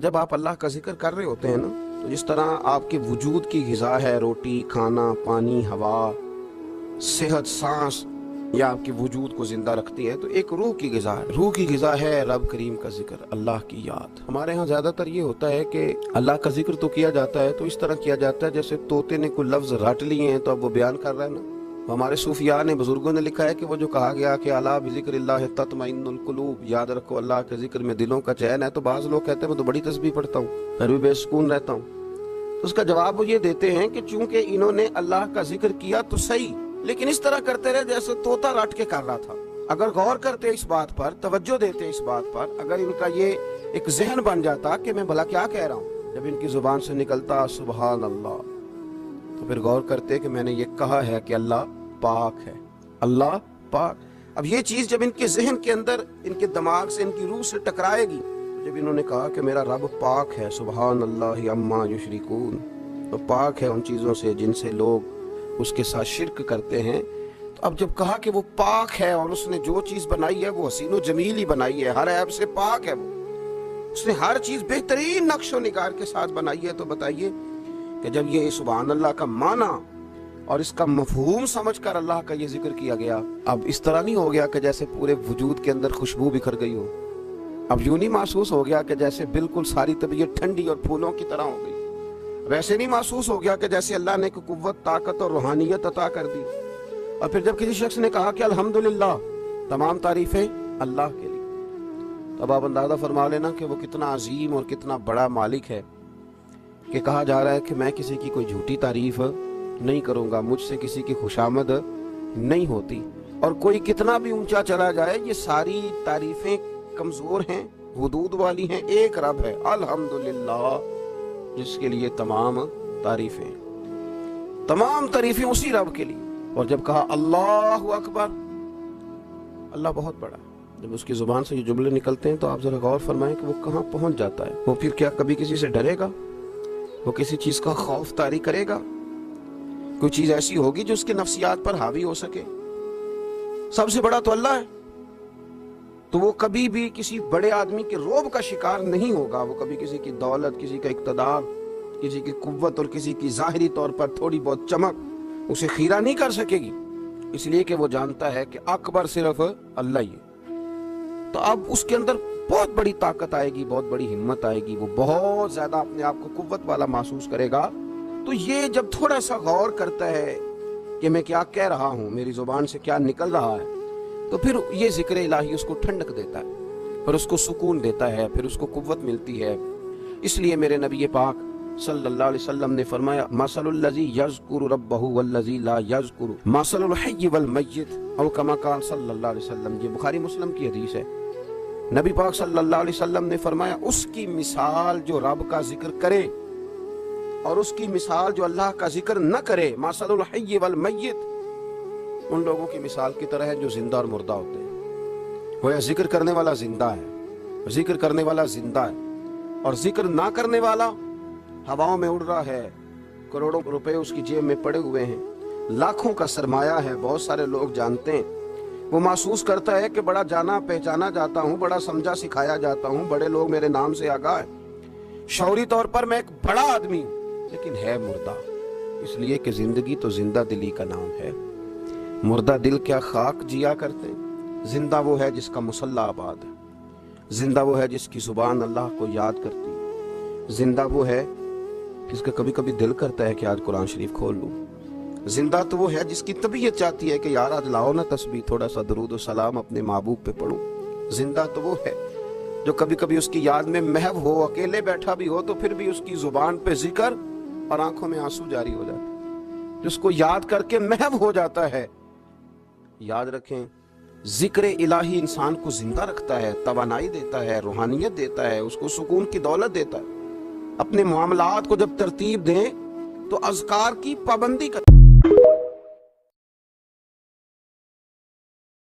जब आप अल्लाह का जिक्र कर रहे होते हैं ना, तो जिस तरह आपके वजूद की ग़िज़ा है, रोटी, खाना, पानी, हवा, सेहत, सांस, या आपके वजूद को जिंदा रखती है, तो एक रूह की ग़िज़ा है। रूह की ग़िज़ा है रब करीम का जिक्र, अल्लाह की याद। हमारे यहाँ ज़्यादातर ये होता है कि अल्लाह का जिक्र तो किया जाता है, तो इस तरह किया जाता है जैसे तोते ने कोई लफ्ज़ रट लिए हैं तो अब वो बयान कर रहा है ना। हमारे सूफिया ने, बुजुर्गों ने लिखा है कि वो जो कहा गया कि अला बिज़िक्रिल्लाह तत्मइन्नुल कुलूब, याद रखो अल्लाह के जिक्र में दिलों का चैन है। तो बाज़ लोग कहते हैं मैं तो बड़ी तस्बीह पढ़ता हूँ, फिर भी बेसुकून रहता हूँ। तो उसका जवाब वो ये देते हैं कि चूंकि इन्होंने अल्लाह का जिक्र किया तो सही, लेकिन इस तरह करते रहे जैसे तोता रट के कर रहा था। अगर गौर करते इस बात पर, तवज्जो देते इस बात पर, अगर इनका ये एक जहन बन जाता कि मैं भला क्या कह रहा हूँ, जब इनकी जुबान से निकलता सुबहान अल्लाह, तो फिर गौर करते कि मैंने ये कहा है कि अल्लाह पाक है, अल्लाह पाक। अब ये चीज जब इनके जहन के अंदर, इनके दिमाग से, इनकी रूह से टकराएगी, जब इन्होंने कहा कि मेरा रब पाक है, सुबहान अल्लाह अम्मा युशरिकून, तो पाक है उन चीजों से जिनसे लोग उसके साथ शिरक करते हैं। तो अब जब कहा कि वो पाक है और उसने जो चीज बनाई है वो हसीनो जमील ही बनाई है, हर ऐब से पाक है वो, उसने हर चीज बेहतरीन नक्शो निगार के साथ बनाई है, तो बताइए कि जब ये सुभान अल्लाह का माना और इसका मफहूम समझकर अल्लाह का ये जिक्र किया गया, अब इस तरह नहीं हो गया कि जैसे पूरे वजूद के अंदर खुशबू बिखर गई हो। अब यूं नहीं महसूस हो गया कि जैसे बिल्कुल सारी तबीयत ठंडी और फूलों की तरह हो गई। वैसे नहीं महसूस हो गया कि जैसे अल्लाह ने कुव्वत, ताकत और रूहानियत अता कर दी। और फिर जब किसी शख्स ने कहा कि अल्हम्दुलिल्लाह, तमाम तारीफें अल्लाह के लिए, तब आप अंदाजा फरमा लेना कि वो कितना अजीम और कितना बड़ा मालिक है कि कहा जा रहा है कि मैं किसी की कोई झूठी तारीफ नहीं करूंगा, मुझसे किसी की खुशामद नहीं होती। और कोई कितना भी ऊंचा चला जाए, ये सारी तारीफें कमजोर हैं, हुदूद वाली हैं। एक रब है अल्हम्दुलिल्लाह, जिसके लिए तमाम तारीफें, तमाम तारीफें उसी रब के लिए। और जब कहा अल्लाहु अकबर, अल्लाह बहुत बड़ा, जब उसकी जुबान से ये जुमले निकलते हैं तो आप जरा गौर फरमाएं कि वो कहाँ पहुंच जाता है। वो फिर क्या कभी किसी से डरेगा? वो किसी चीज का खौफ तारी करेगा? कोई चीज ऐसी होगी जो उसके नफ्सियात पर हावी हो सके? सबसे बड़ा तो अल्लाह है, तो वो कभी भी किसी बड़े आदमी के रोब का शिकार नहीं होगा। वो कभी किसी की दौलत, किसी का इक्तदार, किसी की कुव्वत और किसी की जाहिरी तौर पर थोड़ी बहुत चमक उसे खीरा नहीं कर सकेगी, इसलिए कि वो जानता है कि अकबर सिर्फ अल्लाह ही है। तो अब उसके अंदर बहुत बड़ी ताकत आएगी, बहुत बड़ी हिम्मत आएगी, वो बहुत ज्यादा अपने आप को कुव्वत वाला महसूस करेगा। तो ये जब थोड़ा सा गौर करता है कि मैं क्या कह रहा हूँ, मेरी जुबान से क्या निकल रहा है, तो फिर ये जिक्र इलाही उसको ठंडक देता है, फिर उसको सुकून देता है, फिर उसको कुव्वत मिलती है। इसलिए मेरे नबी पाक सल्लल्लाहु अलैहि वसल्लम ने फरमाया, मसलुल लज़ी यज़कुरु रब्बहु वल्लज़ी ला यज़कुरु मसलुल हय्य वल मय्यित, औ कमा क़ाल सल्लल्लाहु अलैहि वसल्लम। ये बुखारी मुस्लिम की हदीस है। नबी पाक सल्लल्लाहु अलैहि वसल्लम ने फरमाया, उसकी मिसाल जो रब का जिक्र करे और उसकी मिसाल जो अल्लाह का जिक्र न करे, मसलुल हय्य वल मय्यित, उन लोगों की मिसाल की तरह है जो जिंदा और मुर्दा होते हैं। गोया जिक्र करने वाला जिंदा है, जिक्र करने वाला जिंदा है, और जिक्र ना करने वाला हवाओं में उड़ रहा है, करोड़ों रुपए उसकी जेब में पड़े हुए हैं, लाखों का सरमाया है, बहुत सारे लोग जानते हैं। वो महसूस करता है कि बड़ा जाना पहचाना जाता हूँ, बड़ा समझा सिखाया जाता हूँ, बड़े लोग मेरे नाम से आगाह है, शौरी तौर पर मैं एक बड़ा आदमी हूँ, लेकिन है मुर्दा। इसलिए कि जिंदगी तो जिंदा दिली का नाम है। मुर्दा दिल क्या खाक जिया करते हैं, जिंदा वो है जिसका मुसल्ला आबाद है, जिंदा वो है जिसकी जुबान अल्लाह को याद करती है, जिंदा वो है जिसका कभी कभी दिल करता है कि आज कुरान शरीफ खोल लूं, जिंदा तो वो है जिसकी तबीयत चाहती है कि यार आज लाओ ना तस्बीह, थोड़ा सा दरूद और सलाम अपने महबूब पे पढ़ूं। जिंदा तो वो है जो कभी कभी उसकी याद में महव हो, अकेले बैठा भी हो तो फिर भी उसकी जुबान पे जिक्र और आंखों में आंसू जारी हो जाते हैं, जिसको याद करके महव हो जाता है। याद रखें, जिक्र इलाही इंसान को जिंदा रखता है, तवानाई देता है, रूहानियत देता है, उसको सुकून की दौलत देता है। अपने मामलात को जब तरतीब दें तो अज़कार की पाबंदी करें।